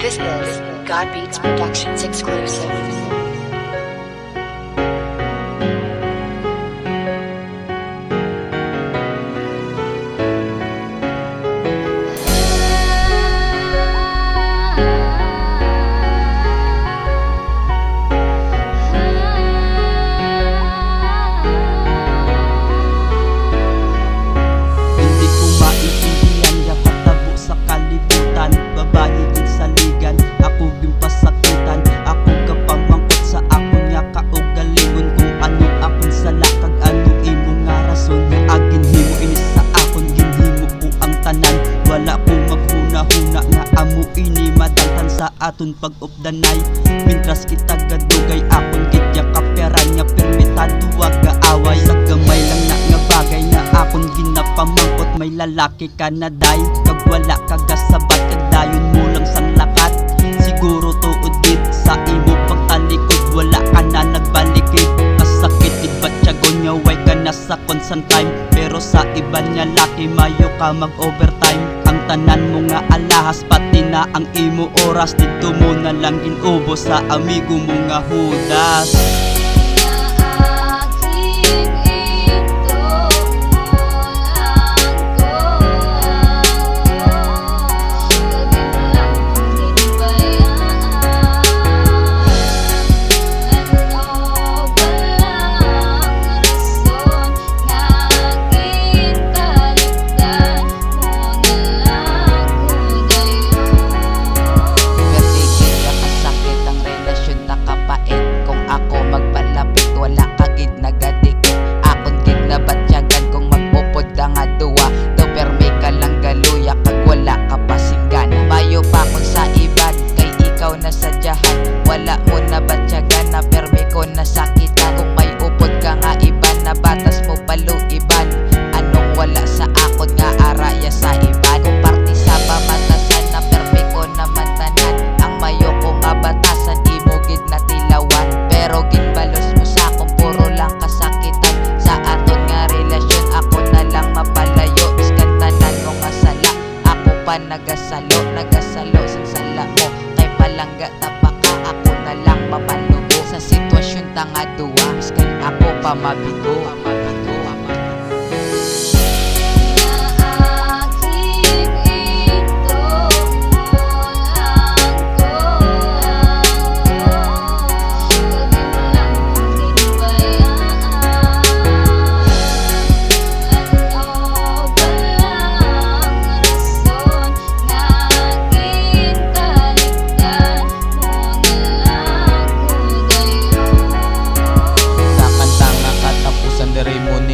This is God Beats Productions exclusive. Hindi ko maintindihan ya patabo sa kalibutan. Babae din sa ligan, ako gimpasakitan. Ako kapamangkot sa ako niya kaugalingon. Kung ano akong sala kag ano imo nga rason. Nga agin himo inis sa akon ginhimo ko ang tanan. Wala ko maghuna-huna nga amo ini madaltan sa aton pag-updanay. Mintras kita gadugay akon gidya kaperan nga permitado wag gaaway. Sa gamay lang na nga bagay nga akon ginapamangkot. May lalaki ka na day, kag wala ka gasabat, kag dayon mo lang sang lakat. Siguro tuod gid sa imo pagtalikod, wala ka na nagbalikid. Kasakit iba't tiyagon nga way ka na sa constant time. Pero sa iba niya laki mayo ka mag-overtime. Ang tanan mo nga alahas pati na ang imo oras. Dito mo na lang inubos sa amigo mo nga hudas. Wala mo na batyagan na permi ko nasakitan. Kung may upod ka nga iban na batas mo paluiban. Anong wala sa akon nga araya sa iban. Kung party sa pamatasan na permi ko naman tanan. Ang mayo ko nga batasan imo gid na tilawan. Pero ginbalos mo sa akong puro lang kasakitan. Sa aton nga relasyon ako na lang mapalayo. Iskan tanan mo nga sala, ako pa nagasalo sa sala mo. Kay palangga tapaka ako na lang mapalubo. Sa sitwasyon tanga duwa, miskan ako pa mabigo.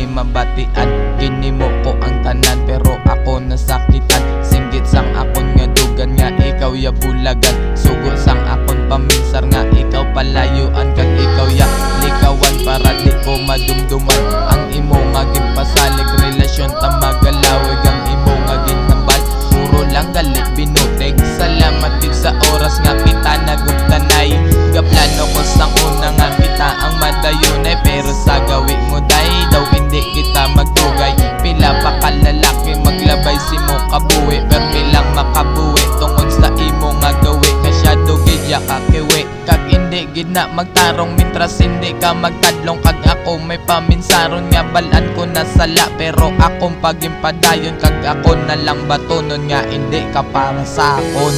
Mabatian, ginimo ko ang tanan pero ako nasakitan. Singgit sang akon nga dugan nga ikaw ya bulagan. Sugo sang akon paminsar nga ikaw palayuan. Kag ikaw ya likawan para di ko madumduman. Ang imo nga gimpasalig relasyon ta magalawig. Ang imo nga ginambal puro lang galit binutig. Salamat din sa oras nga kita nagugtanay. Gaplano ko sang una nga kita ang madayunay. Pero sa gawi mo day daw hindi kita magdugay. Pila pa kalalaki maglabay si mo kabuwi. Permi lang makabuwi tungod sa imo nga gawi. Kasyado gidya kakiwi. Kag hindi gid na magtarong mintras hindi ka magtadlong. Kag ako may paminsaron nga balan ko na sala. Pero akong pagimpadayon kag ako na lang batonon nga hindi ka para sa akon.